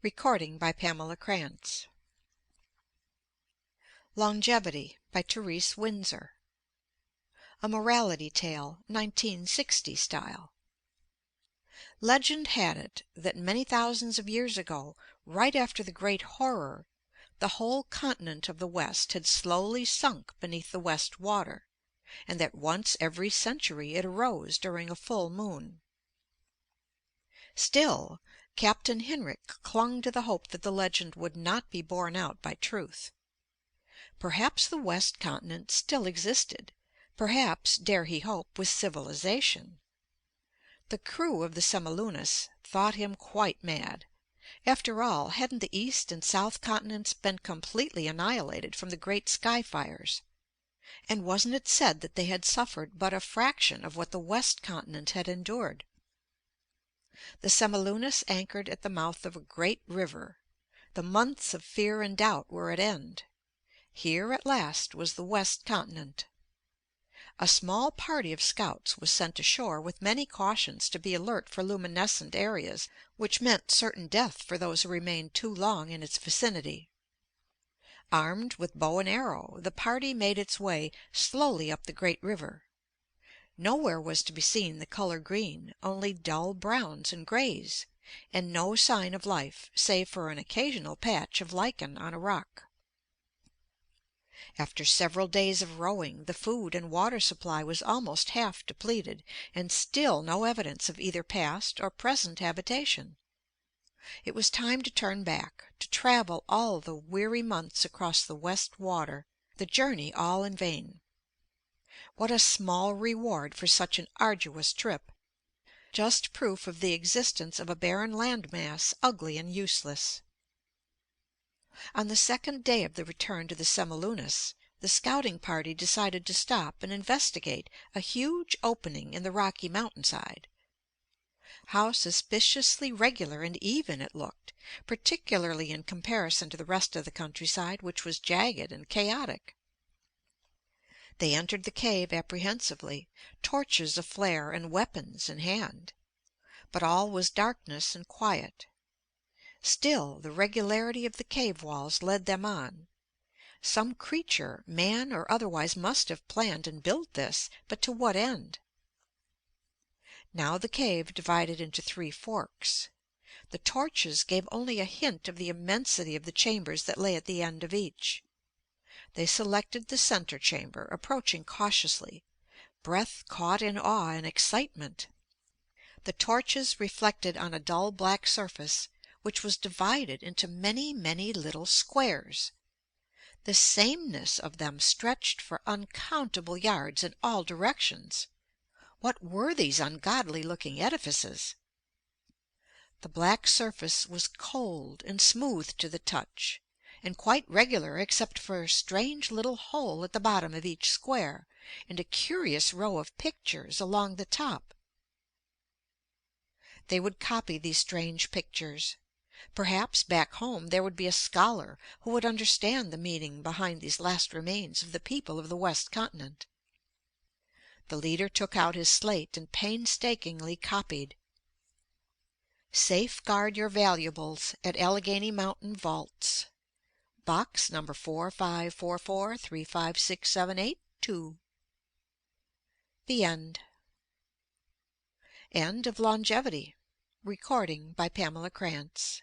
Recording by Pamela Krantz. Longevity by Therese Windsor. A morality tale, 1960 style. Legend had it that many thousands of years ago, right after the Great Horror, the whole continent of the West had slowly sunk beneath the west water, and that once every century it arose during a full moon. Still, Captain Hinrik clung to the hope that the legend would not be borne out by truth. Perhaps the west continent still existed, perhaps, dare he hope, with civilization. The crew of the Semilunis thought him quite mad. After all, hadn't the east and south continents been completely annihilated from the great sky fires? And wasn't it said that they had suffered but a fraction of what the west continent had endured? The Semilunis anchored at the mouth of a great river. The months of fear and doubt were at end. Here at last was the west continent. A small party of scouts was sent ashore with many cautions to be alert for luminescent areas, which meant certain death for those who remained too long in its vicinity. Armed with bow and arrow, the party made its way slowly up the great river. Nowhere was to be seen the color green, only dull browns and grays, and no sign of life save for an occasional patch of lichen on a rock. After several days of rowing, the food and water supply was almost half depleted, and still no evidence of either past or present habitation. It was time to turn back, to travel all the weary months across the west water, the journey all in vain. What a small reward for such an arduous trip! Just proof of the existence of a barren land mass, ugly and useless. On the second day of the return to the Semilunis, the scouting party decided to stop and investigate a huge opening in the rocky mountainside. How suspiciously regular and even it looked, particularly in comparison to the rest of the countryside, which was jagged and chaotic. They entered the cave apprehensively, torches aflare and weapons in hand. But all was darkness and quiet. Still the regularity of the cave walls led them on. Some creature, man or otherwise, must have planned and built this, but to what end? Now the cave divided into three forks. The torches gave only a hint of the immensity of the chambers that lay at the end of each. They selected the center chamber, approaching cautiously, breath caught in awe and excitement. The torches reflected on a dull black surface, which was divided into many, many little squares. The sameness of them stretched for uncountable yards in all directions. What were these ungodly looking edifices? The black surface was cold and smooth to the touch, and quite regular except for a strange little hole at the bottom of each square, and a curious row of pictures along the top. They would copy these strange pictures. Perhaps back home there would be a scholar who would understand the meaning behind these last remains of the people of the west continent. The leader took out his slate and painstakingly copied: "Safeguard your valuables at Allegheny Mountain Vaults. Box number 4544356782." The end. End of Longevity. Recording by Pamela Krantz.